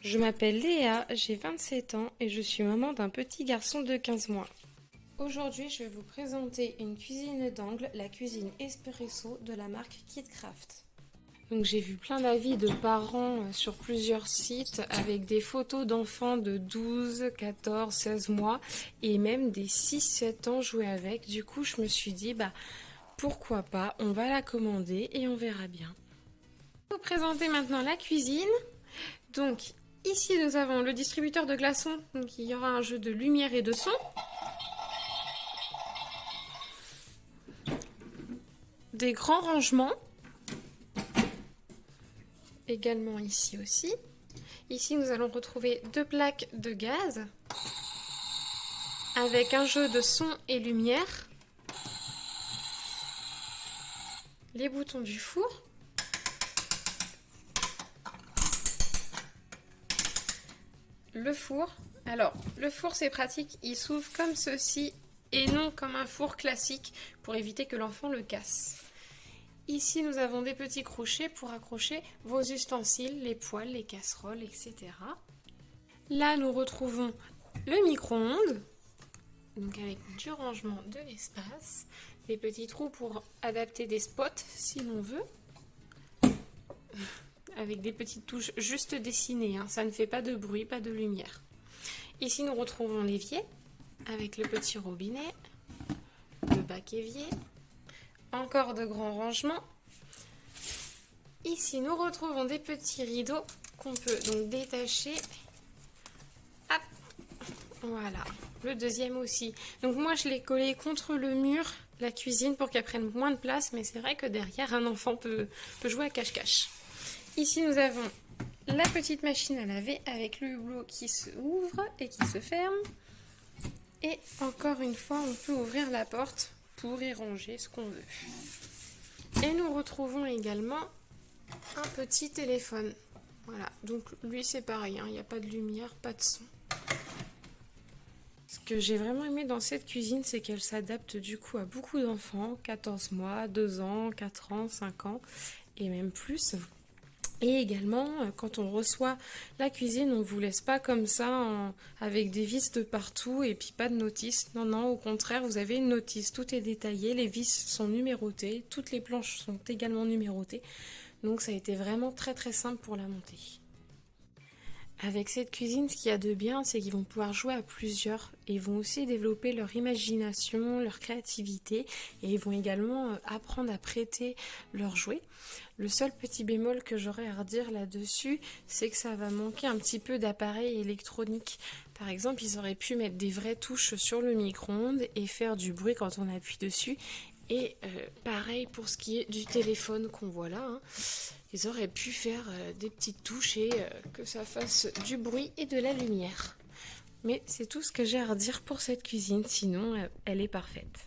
Je m'appelle Léa, j'ai 27 ans et je suis maman d'un petit garçon de 15 mois. Aujourd'hui, je vais vous présenter une cuisine d'angle, la cuisine espresso de la marque KidCraft. Donc j'ai vu plein d'avis de parents sur plusieurs sites avec des photos d'enfants de 12, 14, 16 mois et même des 6-7 ans jouer avec. Du coup, je me suis dit, pourquoi pas, on va la commander et on verra bien. Je vais vous présenter maintenant la cuisine. Donc ici nous avons le distributeur de glaçons, donc il y aura un jeu de lumière et de son. Des grands rangements, également ici aussi. Ici nous allons retrouver 2 plaques de gaz, avec un jeu de son et lumière. Les boutons du four. Le four. Alors, le four c'est pratique, il s'ouvre comme ceci et non comme un four classique pour éviter que l'enfant le casse. Ici, nous avons des petits crochets pour accrocher vos ustensiles, les poêles, les casseroles, etc. Là, nous retrouvons le micro-ondes, donc avec du rangement de l'espace, des petits trous pour adapter des spots si l'on veut, avec des petites touches juste dessinées, ça ne fait pas de bruit, pas de lumière. Ici, nous retrouvons l'évier avec le petit robinet, le bac évier, encore de grands rangements. Ici, nous retrouvons des petits rideaux qu'on peut donc détacher. Hop, voilà, le deuxième aussi. Donc moi, je l'ai collé contre le mur, la cuisine, pour qu'elle prenne moins de place, mais c'est vrai que derrière, un enfant peut jouer à cache-cache. Ici, nous avons la petite machine à laver avec le hublot qui se ouvre et qui se ferme. Et encore une fois, on peut ouvrir la porte pour y ranger ce qu'on veut. Et nous retrouvons également un petit téléphone. Voilà, donc lui c'est pareil, il n'y a pas de lumière, pas de son. Ce que j'ai vraiment aimé dans cette cuisine, c'est qu'elle s'adapte du coup à beaucoup d'enfants, 14 mois, 2 ans, 4 ans, 5 ans et même plus. Et également, quand on reçoit la cuisine, on ne vous laisse pas comme ça avec des vis de partout et puis pas de notice. Non, non, au contraire, vous avez une notice, tout est détaillé, les vis sont numérotées, toutes les planches sont également numérotées. Donc ça a été vraiment très très simple pour la monter. Avec cette cuisine, ce qu'il y a de bien, c'est qu'ils vont pouvoir jouer à plusieurs et ils vont aussi développer leur imagination, leur créativité et ils vont également apprendre à prêter leurs jouets. Le seul petit bémol que j'aurais à redire là-dessus, c'est que ça va manquer un petit peu d'appareils électroniques. Par exemple, ils auraient pu mettre des vraies touches sur le micro-ondes et faire du bruit quand on appuie dessus. Et pareil pour ce qui est du téléphone qu'on voit là. Ils auraient pu faire des petites touches et que ça fasse du bruit et de la lumière. Mais c'est tout ce que j'ai à redire pour cette cuisine, sinon elle est parfaite.